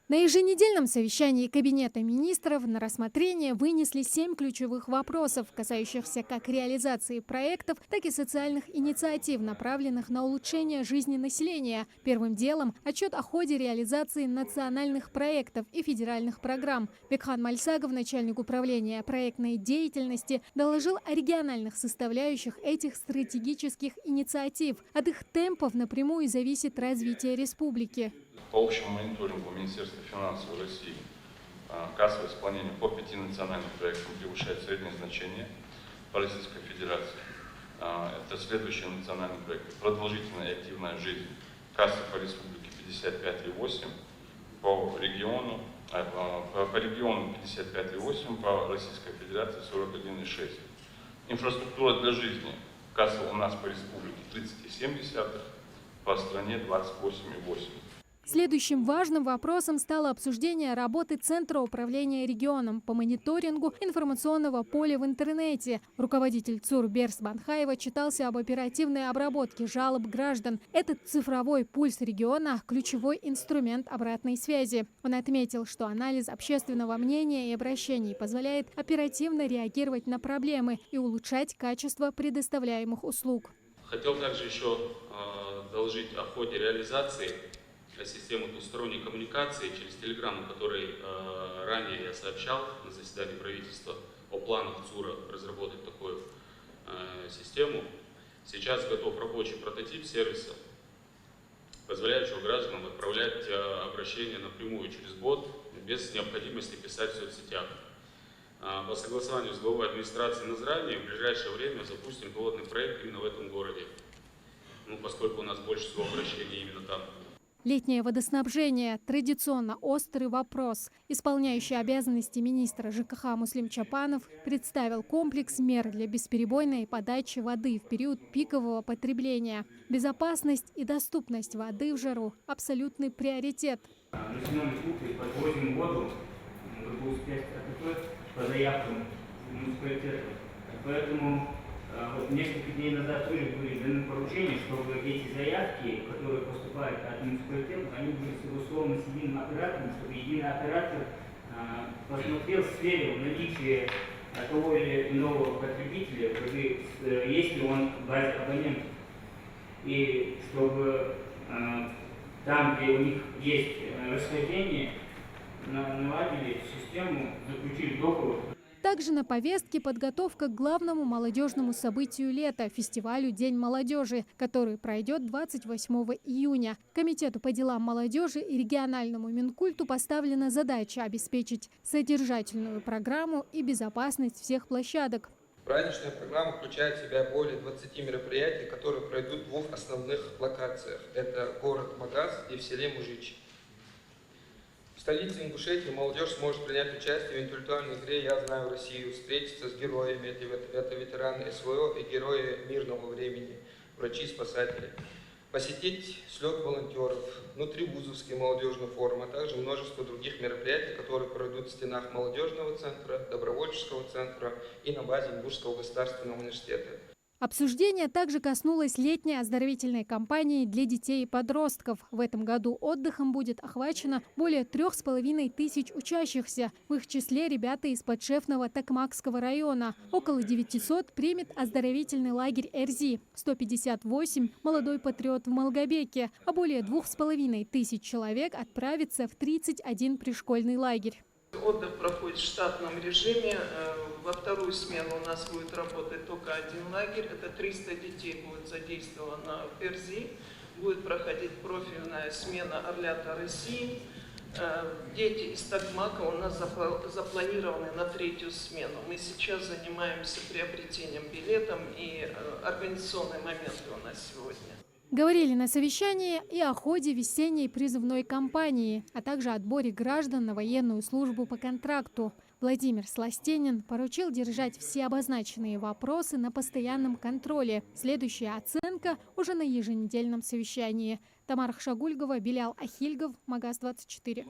На еженедельном совещании Кабинета министров на рассмотрение вынесли 7 ключевых вопросов, касающихся как реализации проектов, так и социальных инициатив, направленных на улучшение жизни населения. Первым делом – отчет о ходе реализации национальных проектов и федеральных программ. Бекхан Мальсагов, начальник управления проектной деятельности, доложил о региональных составляющих этих стратегических инициатив. От их темпов напрямую зависит развитие республики. По общему мониторингу Министерства финансов России кассовое исполнение по 5 национальным проектам превышает среднее значение по Российской Федерации. Это следующие национальные проекты. Продолжительная и активная жизнь. Касса по республике 55,8, по региону 55,8, по Российской Федерации 41,6. Инфраструктура для жизни. Касса у нас по республике 30,7, по стране 28,8. Следующим важным вопросом стало обсуждение работы Центра управления регионом по мониторингу информационного поля в интернете. Руководитель ЦУР Берс Банхаев отчитался об оперативной обработке жалоб граждан. Этот цифровой пульс региона – ключевой инструмент обратной связи. Он отметил, что анализ общественного мнения и обращений позволяет оперативно реагировать на проблемы и улучшать качество предоставляемых услуг. Хотел также еще доложить о ходе реализации системы двусторонней коммуникации через телеграмму, который ранее я сообщал на заседании правительства о планах ЦУРа разработать такую систему. Сейчас готов рабочий прототип сервиса, позволяющего гражданам отправлять обращения напрямую через бот, без необходимости писать в соцсетях. По согласованию с главой администрации Назрани в ближайшее время запустим пилотный проект именно в этом городе, поскольку у нас больше всего обращений именно там. Летнее водоснабжение – традиционно острый вопрос. Исполняющий обязанности министра ЖКХ Муслим Чапанов представил комплекс мер для бесперебойной подачи воды в период пикового потребления. Безопасность и доступность воды в жару – абсолютный приоритет. Подвозим воду по заявкам муниципалитета. Поэтому несколько дней назад тоже были даны поручения, чтобы эти заявки, которые поступают от муниципалитетов, они были согласованы с единым оператором, чтобы единый оператор посмотрел, сверил наличие того или иного потребителя, есть ли он в базе абонентов. И чтобы там, где у них есть расхождение, наладили систему, заключили договор. Также на повестке подготовка к главному молодежному событию лета – фестивалю «День молодежи», который пройдет 28 июня. Комитету по делам молодежи и региональному Минкульту поставлена задача обеспечить содержательную программу и безопасность всех площадок. Праздничная программа включает в себя более 20 мероприятий, которые пройдут в двух основных локациях. Это город Магаз и в селе Мужичи. В столице Ингушетии молодежь сможет принять участие в интеллектуальной игре «Я знаю Россию», встретиться с героями, это ветераны СВО и герои мирного времени, врачи-спасатели, посетить слет волонтеров, внутривузовский молодежный форум, а также множество других мероприятий, которые пройдут в стенах молодежного центра, добровольческого центра и на базе Ингушского государственного университета. Обсуждение также коснулось летней оздоровительной кампании для детей и подростков. В этом году отдыхом будет охвачено более 3500 учащихся. В их числе ребята из подшефного Токмакского района. Около 900 примет оздоровительный лагерь Эрзи, 158 – молодой патриот в Малгобеке, а более 2500 человек отправится в 31 пришкольный лагерь. Отдых проходит в штатном режиме. Во вторую смену у нас будет работать только один лагерь. Это 300 детей будет задействовано в Эрзи. Будет проходить профильная смена Орлята России. Дети из Токмака у нас запланированы на третью смену. Мы сейчас занимаемся приобретением билетов, и организационные моменты у нас сегодня. Говорили на совещании и о ходе весенней призывной кампании, а также отборе граждан на военную службу по контракту. Владимир Сластенин поручил держать все обозначенные вопросы на постоянном контроле. Следующая оценка уже на еженедельном совещании. Тамара Хшагульгова, Белял Ахильгов, Магаз 24.